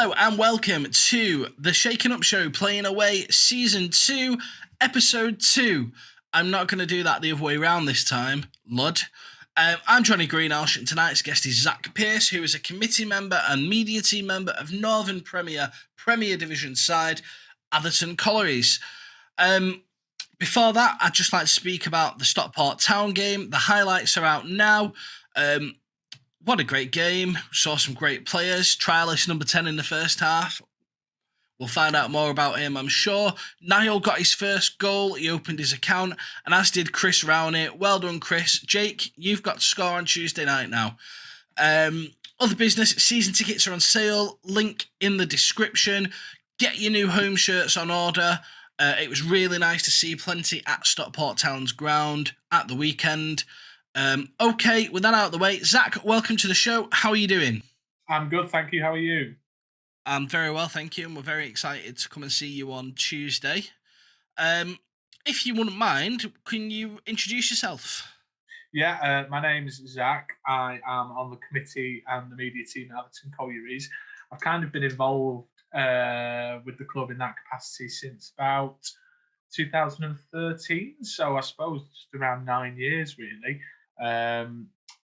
Hello and welcome to the Shaken Up Show Playing Away Season 2, Episode 2. I'm not going to do that the other way around this time, Lud. I'm Johnny Greenhalgh, and tonight's guest is Zach Pearce, who is a committee member and media team member of Northern Premier Division side, Atherton Colls. Before that, I'd just like to speak about the Stockport Town game. The highlights are out now. What a great game. Saw some great players. Trialist number 10 in the first half. We'll find out more about him, I'm sure. Niall got his first goal. He opened his account, and as did Chris Rowney. Well done, Chris. Jake, you've got to score on Tuesday night now. Other business, season tickets are on sale. Link in the description. Get your new home shirts on order. It was really nice to see plenty at Stockport Town's ground at the weekend. Okay, with that out of the way, Zach, welcome to the show. How are you doing? I'm good, thank you. How are you? I'm very well, thank you, and we're very excited to come and see you on Tuesday. If you wouldn't mind, can you introduce yourself? Yeah, my name's Zach. I am on the committee and the media team at Atherton Colls. I've kind of been involved with the club in that capacity since about 2013, so I suppose just around 9 years, really.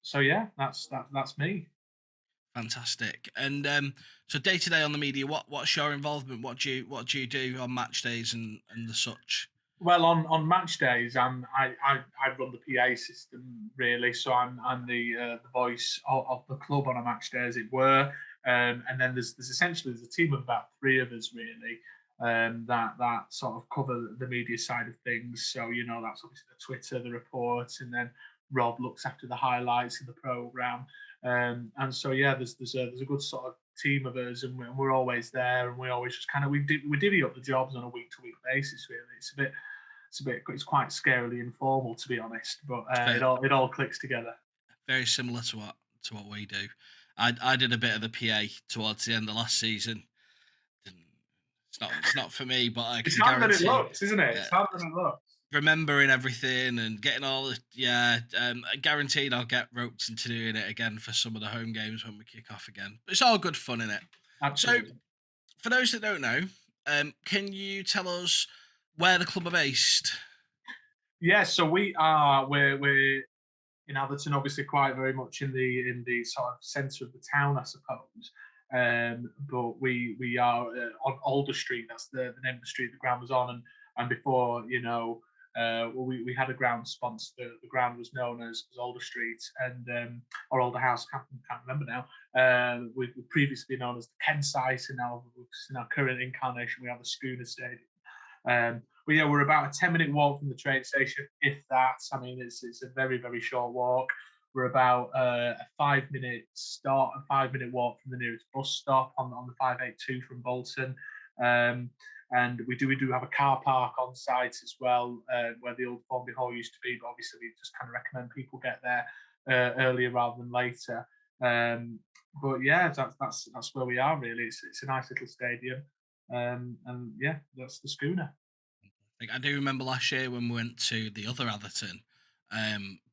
So yeah, that's me. Fantastic. And so day to day on the media, what's your involvement? What do you do on match days and the such? Well, on match days, I run the PA system really, so I'm the voice of the club on a match day, as it were. And then there's essentially a team of about three of us really, that sort of cover the media side of things. So that's obviously the Twitter, the reports, and then Rob looks after the highlights of the program. And so yeah, there's a good sort of team of us, and we're always there, and we always just kind of we divvy up the jobs on a week to week basis. Really, it's quite scarily informal, to be honest, but it all clicks together. Very similar to what we do. I did a bit of the PA towards the end of last season. It's not for me, but I It's can harder than it guarantee. looks, isn't it? It's harder than it looks. Remembering everything and getting all the guaranteed I'll get roped into doing it again for some of the home games when we kick off again. But it's all good fun in it. Absolutely. So for those that don't know, can you tell us where the club are based? Yeah, so we're in Atherton, obviously quite very much in the sort of centre of the town, I suppose. But we are on Alder Street. That's the name of the street the ground was on, and before we had a ground sponsor. The ground was known as Alder Street and or Alder House. Can't remember now. We've previously been known as the Ken site, and now in our current incarnation we have the Schooner Stadium. But yeah, we're about a 10-minute walk from the train station, if that. I mean, it's a very, very short walk. We're about a 5-minute start, a 5-minute walk from the nearest bus stop on the 582 from Bolton. And we do have a car park on site as well, where the old Formby Hall used to be. But obviously, we just kind of recommend people get there earlier rather than later. But yeah, that's where we are really. It's a nice little stadium. And yeah, that's the Schooner. I do remember last year when we went to the other Atherton,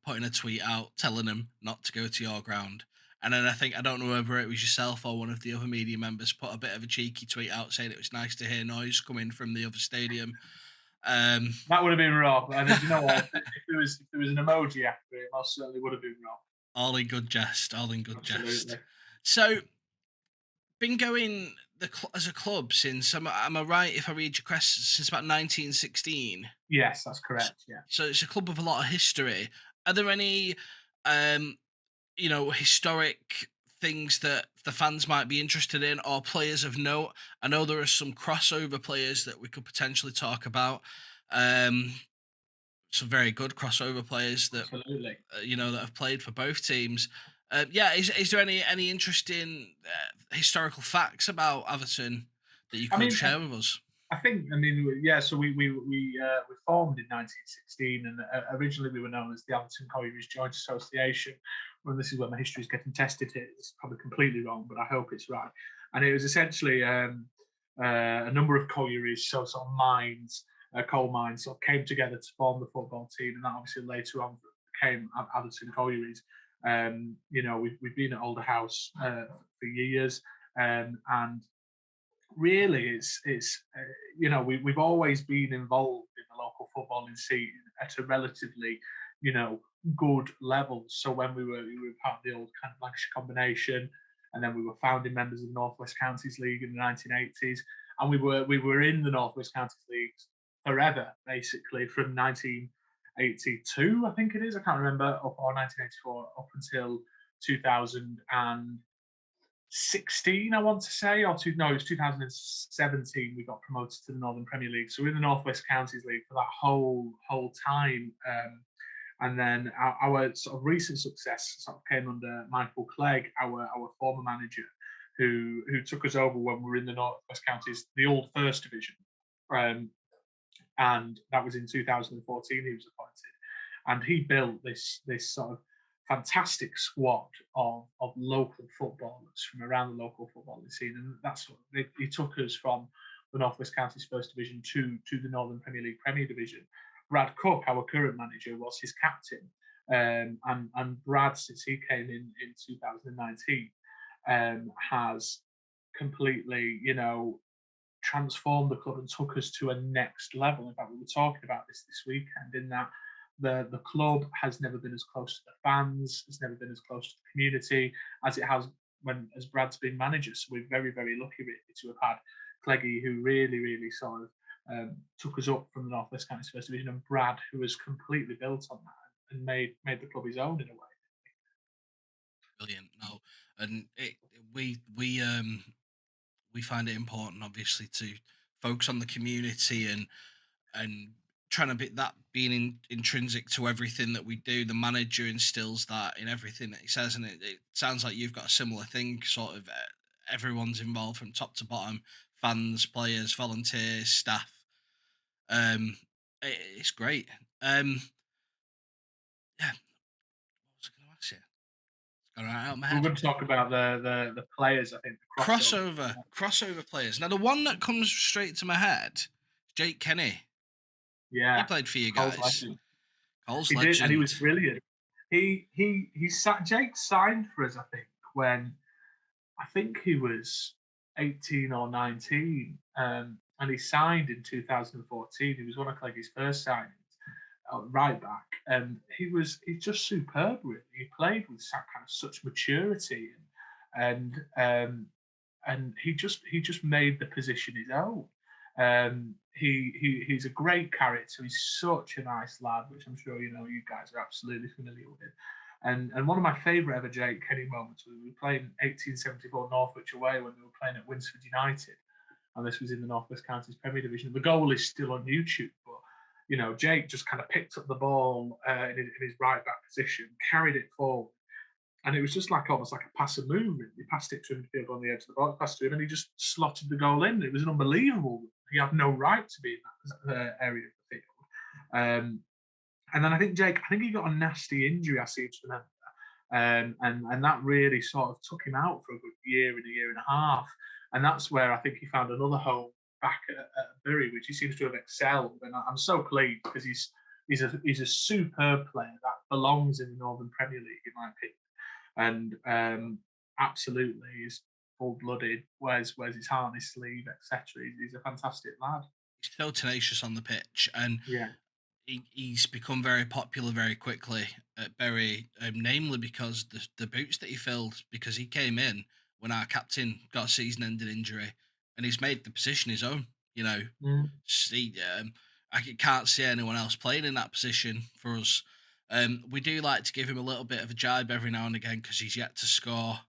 putting a tweet out telling them not to go to your ground. And then I don't know whether it was yourself or one of the other media members put a bit of a cheeky tweet out saying it was nice to hear noise coming from the other stadium. That would have been Rob. And you know what? If there was an emoji after it, most certainly would have been Rob. All in good jest. All in good Absolutely. jest. So, been going as a club since, am I right if I read your question, since about 1916? Yes, that's correct. Yeah. So it's a club with a lot of history. Are there any, historic things that the fans might be interested in or players of note? I know there are some crossover players that we could potentially talk about. Some very good crossover players that Absolutely. that have played for both teams. Is there any interesting historical facts about Atherton that you could share with us? Yeah. So we formed in 1916, and originally we were known as the Atherton Colls Joint Association. Well, this is where my history is getting tested here. It's probably completely wrong, but I hope it's right. And it was essentially a number of collieries, so sort of mines, coal mines, sort of came together to form the football team, and that obviously later on became Atherton Collieries. We've been at Alder House for years, and really, it's we've always been involved in the local footballing scene at a relatively you know good level. So when we were part of the old kind of Lancashire combination, and then we were founding members of the Northwest Counties League in the 1980s, and we were in the Northwest Counties League forever, basically from 1982, I think it is, I can't remember, up or 1984 up until 2016, I want to say, no, it was 2017. We got promoted to the Northern Premier League, so we're in the Northwest Counties League for that whole time. And then our sort of recent success sort of came under Michael Clegg, our former manager, who took us over when we were in the Northwest Counties, the old First Division, um, and that was in 2014. He was appointed, and he built this sort of fantastic squad of local footballers from around the local footballing scene, and that's what he took us from the Northwest Counties First Division to the Northern Premier League Premier Division. Brad Cook, our current manager, was his captain, and Brad, since he came in 2019, has completely, transformed the club and took us to a next level. In fact, we were talking about this weekend, in that the club has never been as close to the fans, has never been as close to the community as it has as Brad's been manager. So we're very, very lucky really to have had Cleggy, who really, really sort of took us up from the Northwest Counties First Division, and Brad, who has completely built on that and made the club his own in a way. Brilliant. No, and we find it important, obviously, to focus on the community and trying to be that being intrinsic to everything that we do. The manager instills that in everything that he says, and it sounds like you've got a similar thing. Sort of everyone's involved from top to bottom: fans, players, volunteers, staff. Um, it's great. Yeah, what was I going to ask you? It's gone right out of my We're head. going to talk about the players, I think, the crossover. Crossover players. Now, the one that comes straight to my head, Jake Kenny. He Yeah, played for you Cole's guys. legend. Cole's He did, and he was legend. brilliant. Jake signed for us, I think, when I think he was 18 or 19, and he signed in 2014. He was one of Cleggy's first signings, right back, and he's just superb. Really, he played with kind of such maturity, and he just made the position his own. He's a great character. He's such a nice lad, which I'm sure you guys are absolutely familiar with. And one of my favourite ever Jake Kenny moments was we were playing 1874 Northwich away when we were playing at Winsford United, and this was in the Northwest Counties Premier Division. The goal is still on YouTube, but Jake just kind of picked up the ball in his right back position, carried it forward, and it was just like almost like a pass of movement. He passed it to him on the edge of the box, passed to him, and he just slotted the goal in. It was an unbelievable. He had no right to be in that area of the field. And then I think he got a nasty injury, I seem to remember. And that really sort of took him out for a good year and a year and a half. And that's where I think he found another home back at Bury, which he seems to have excelled. And I'm so pleased because he's a superb player that belongs in the Northern Premier League, in my opinion. And absolutely is full-blooded, wears his heart on his sleeve, etc. He's a fantastic lad. He's so tenacious on the pitch, and Yeah. he's become very popular very quickly at Bury, namely because the boots that he filled, because he came in when our captain got a season-ending injury, and he's made the position his own. You know, Mm. see, I can't see anyone else playing in that position for us. We do like to give him a little bit of a jibe every now and again because he's yet to score.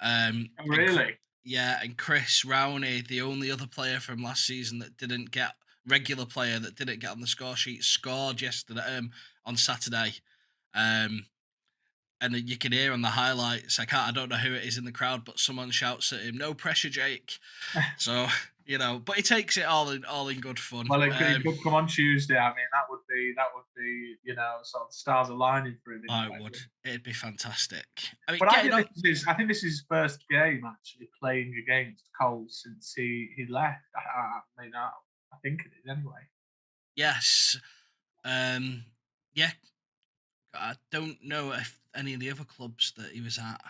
Oh, And really? yeah, and Chris Rowney, the only other player from last season that didn't get regular player that didn't get on the score sheet, scored yesterday on Saturday. Um, and you can hear on the highlights. I don't know who it is in the crowd, but someone shouts at him, "No pressure, Jake." So but he takes it all in good fun. Well, it could come on Tuesday. I mean, that would be sort of stars aligning for him in I a way. would. It'd be fantastic. I mean, But getting on. I think this is his first game actually playing against Colls since he left. I think it is anyway. Yes. Yeah. I don't know if any of the other clubs that he was at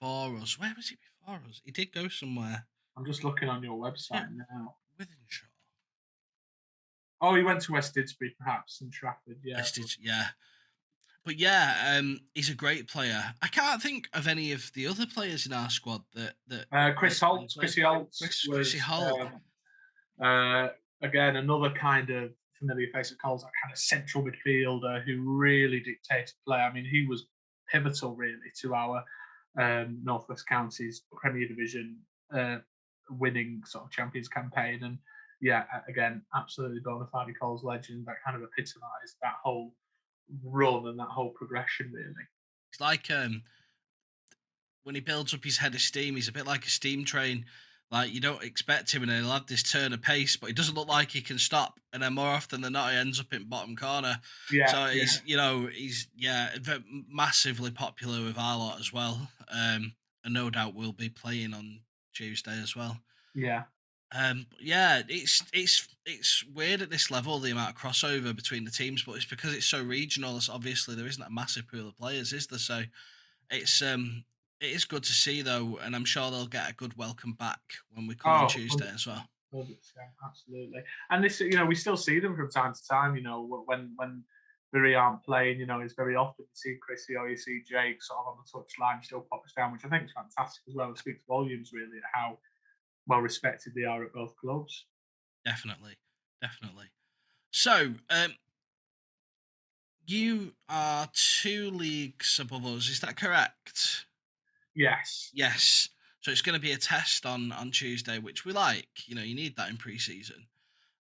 before us. Where was he before us? He did go somewhere. I'm just looking on your Is it website now. Withenshaw? Oh, he went to West Didsbury, perhaps, and Trafford. Yeah. Yeah. But yeah, he's a great player. I can't think of any of the other players in our squad that Chris Holt. Chrissy Holt Chrissy was Holt. uh, again another kind of familiar face at Coles, that kind of central midfielder who really dictated play. I mean, he was pivotal really to our Northwest Counties Premier Division winning sort of Champions campaign. And yeah, again, absolutely bona fide Coles legend that kind of epitomised that whole run and that whole progression really. It's like when he builds up his head of steam, he's a bit like a steam train. Like you don't expect him, and he'll have this turn of pace, but he doesn't look like he can stop. And then more often than not, he ends up in bottom corner. Yeah, So yeah, he's massively popular with our lot as well. And no doubt will be playing on Tuesday as well. yeah. Yeah, it's weird at this level the amount of crossover between the teams, but it's because it's so regional. So obviously, there isn't a massive pool of players, is there? So it's it is good to see though, and I'm sure they'll get a good welcome back when we come on Oh, Tuesday as well. 100%, absolutely. And this, we still see them from time to time. When Bury aren't playing, it's very often you see Chrissy or you see Jake sort of on the touchline, still pops down, which I think is fantastic as well. It speaks volumes really at how well respected they are at both clubs. Definitely, definitely. So, you are 2 leagues above us. Is that correct? Yes, Yes. So it's going to be a test on Tuesday, which we like. You need that in pre-season.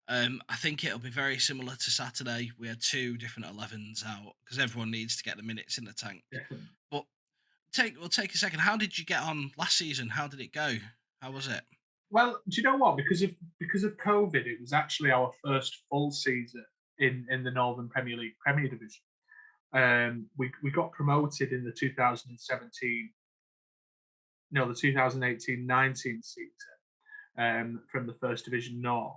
I think it'll be very similar to Saturday. We had 2 different 11s out because everyone needs to get the minutes in the tank. definitely. But we'll take a second. How did you get on last season? How did it go? How was it? Well, do you know what? Because of COVID, it was actually our first full season in the Northern Premier League Premier Division. We got promoted in the 2017, no, the 2018-19 season from the First Division North.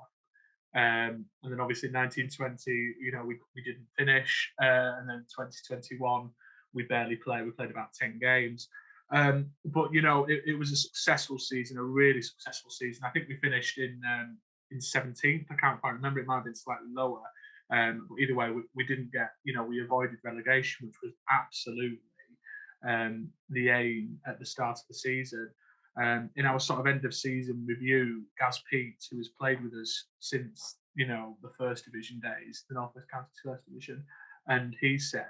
And then obviously 1920, we didn't finish, and then 2021 we barely played. We played about 10 games, but it was a successful season, a really successful season. I think we finished in 17th. I can't quite remember. It might have been slightly lower, but either way, we didn't get. We avoided relegation, which was absolutely the aim at the start of the season. In our sort of end of season review, Gaz Pete, who has played with us since the First Division days, the North West Counties First Division, and he said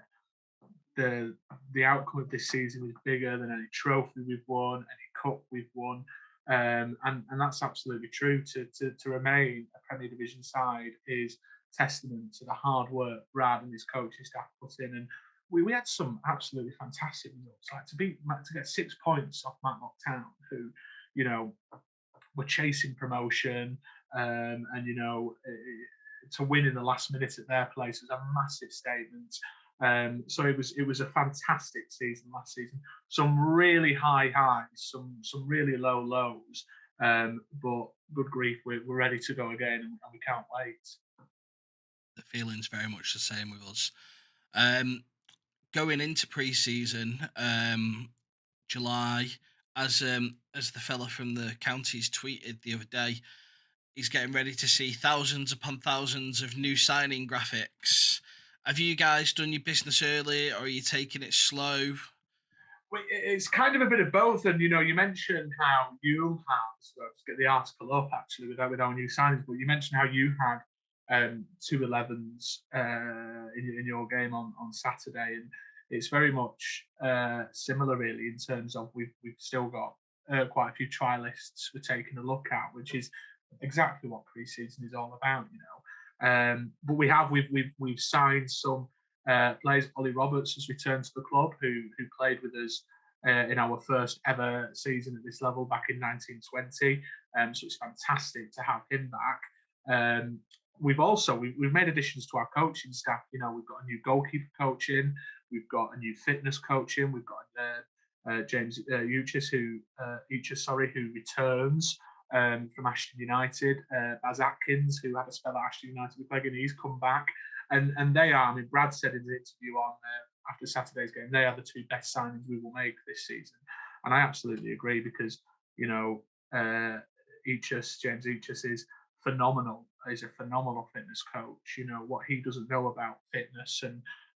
the outcome of this season is bigger than any trophy we've won, any cup we've won, and that's absolutely true. To remain a Premier Division side is testament to the hard work Brad and his coaching staff put in, and we had some absolutely fantastic results. Like to get 6 points off Matlock Town, who were chasing promotion, and to win in the last minute at their place was a massive statement. So it was a fantastic season last season. Some really high highs, some really low lows. But good grief, we're ready to go again, and we can't wait. The feeling's very much the same with us. Going into pre-season, July, as the fella from the counties tweeted the other day, he's getting ready to see thousands upon thousands of new signing graphics. Have you guys done your business early, or are you taking it slow? It's kind of a bit of both, and you mentioned how you had. So let's get the article up actually with our new signings. But you mentioned how you had 2 11s in your game on Saturday, and it's very much similar really in terms of we've still got quite a few trialists we're taking a look at, which is exactly what pre-season is all about, But we've signed some players. Ollie Roberts has returned to the club, who played with us in our first ever season at this level back in 1920. So it's fantastic to have him back. We've made additions to our coaching staff. We've got a new goalkeeper coaching, we've got a new fitness coaching, we've got James Uchis, who returns from Ashton United. Baz Atkins, who had a spell at Ashton United with Wigan, he's come back, and they are. I mean, Brad said in the interview on after Saturday's game, they are the 2 best signings we will make this season, and I absolutely agree because James Eachus is phenomenal. He's a phenomenal fitness coach. You know what he doesn't know about fitness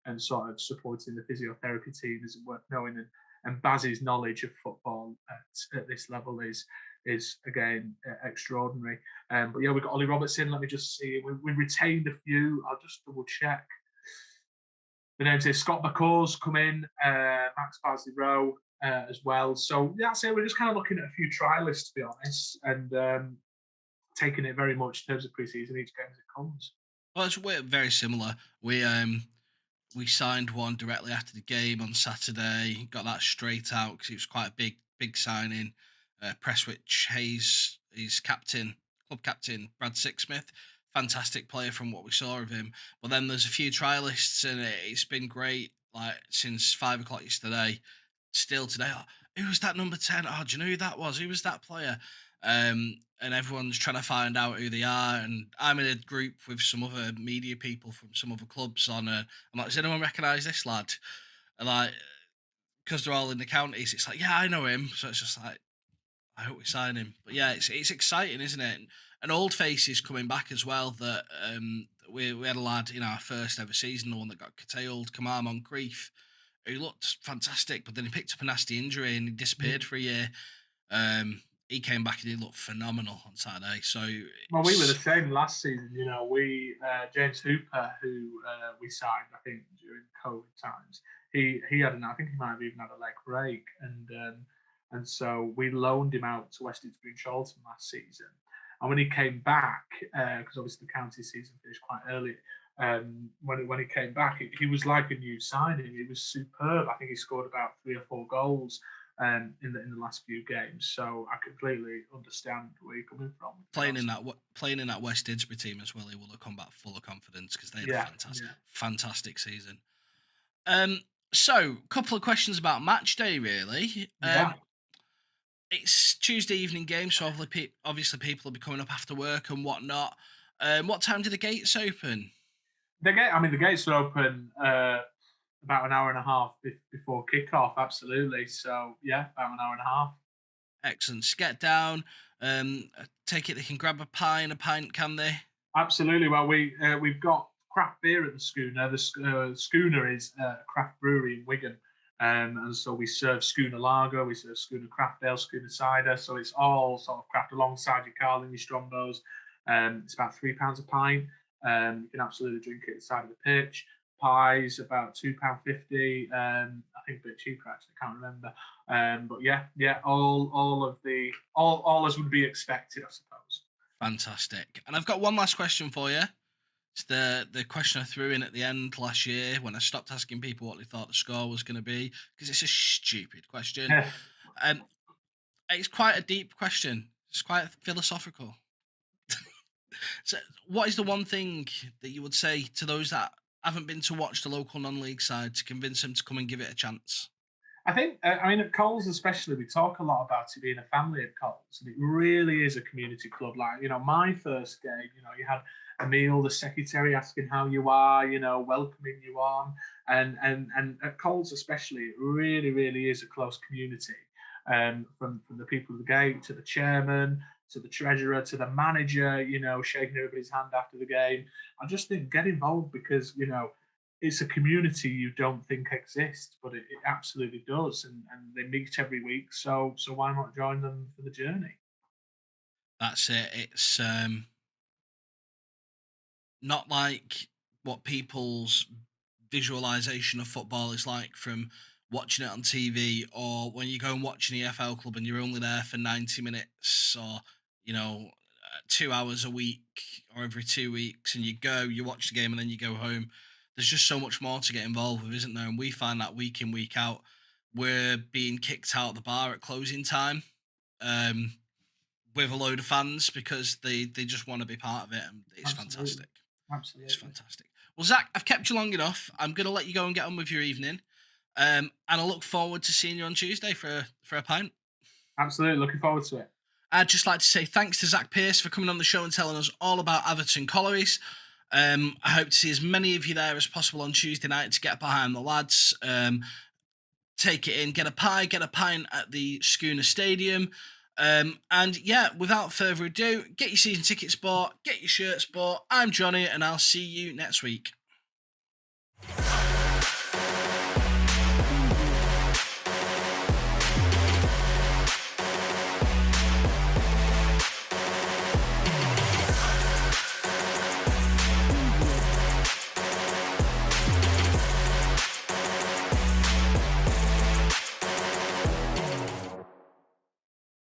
and sort of supporting the physiotherapy team isn't worth knowing. And Baz's knowledge of football at this level is again extraordinary. But yeah, we've got Ollie Robertson. Let me just see. We retained a few. I'll just double check. The names here: Scott McCaw's come in, Max Barsley Rowe as well. So yeah, that's it. We're just kind of looking at a few trialists, to be honest, and taking it very much in terms of preseason each game as it comes. Well, we're very similar. We signed one directly after the game on Saturday. Got that straight out because it was quite a big signing. Presswich Hayes, his captain, club captain Brad Sixsmith, fantastic player from what we saw of him. But then there's a few trialists, and it's been great. Like since 5 o'clock yesterday, still today. Oh, who was that number 10? Oh, do you know who that was? Who was that player? And everyone's trying to find out who they are. And I'm in a group with some other media people from some other clubs. I'm like, does anyone recognise this lad? And like, because they're all in the counties, it's like, yeah, I know him. So it's just like, I hope we sign him. But yeah, it's exciting, isn't it? And old faces coming back as well. That we had a lad in our first ever season, the one that got curtailed, Kamar Moncrief, who looked fantastic, but then he picked up a nasty injury and he disappeared for a year. He came back and he looked phenomenal on Saturday. So well, we were the same last season. You know, we James Hooper, who we signed, I think during COVID times, he had I think he might have even had a leg break, and so we loaned him out to West Eatsbury and Charlton last season. And when he came back, because obviously the county season finished quite early, when he came back, he was like a new signing. He was superb. I think he scored about 3 or 4 goals in the last few games. So I completely understand where you're coming from. Playing in that West Didsbury team as well, he will have come back full of confidence because they had a fantastic season. So, couple of questions about match day, really. It's Tuesday evening game, so obviously people will be coming up after work and whatnot. What time do the gates open? The gates are open about an hour and a half before kickoff. Absolutely. So yeah, about an hour and a half. Excellent. So get down. Take it. They can grab a pie and a pint, can they? Absolutely. Well, we've got craft beer at the Schooner. The Schooner is a craft brewery in Wigan. And so we serve Schooner Lager, we serve Schooner Craft Ale, Schooner Cider. So it's all sort of craft alongside your Carling, your Strongbos. It's about £3 a pint. You can absolutely drink it at the side of the pitch. Pies about £2.50. I think a bit cheaper actually. I can't remember. But yeah, all as would be expected, I suppose. Fantastic. And I've got one last question for you. It's the question I threw in at the end last year when I stopped asking people what they thought the score was going to be because it's a stupid question. It's quite a deep question. It's quite philosophical. So, what is the one thing that you would say to those that haven't been to watch the local non-league side to convince them to come and give it a chance? I think, at Colls especially, we talk a lot about it being a family at Colls, and it really is a community club. Like, my first game, you had Emil, the secretary, asking how you are, welcoming you on, and at Colls especially, it really, really is a close community. From the people of the gate to the chairman, to the treasurer, to the manager, shaking everybody's hand after the game. I just think get involved because, it's a community you don't think exists, but it absolutely does, and they meet every week. So why not join them for the journey? That's it. It's not like what people's visualization of football is like from watching it on TV or when you go and watch an EFL club and you're only there for 90 minutes or 2 hours a week or every 2 weeks and you watch the game and then you go home. There's just so much more to get involved with, isn't there? And we find that week in, week out, we're being kicked out of the bar at closing time with a load of fans because they just want to be part of it. And it's fantastic. Absolutely. It's fantastic. Well, Zach, I've kept you long enough. I'm going to let you go and get on with your evening. And I look forward to seeing you on Tuesday for a pint. Absolutely. Looking forward to it. I'd just like to say thanks to Zach Pearce for coming on the show and telling us all about Atherton Colls. I hope to see as many of you there as possible on Tuesday night to get behind the lads. Take it in, get a pie, get a pint at the Schooner Stadium. And yeah, without further ado, get your season tickets bought, get your shirts bought. I'm Johnny, and I'll see you next week.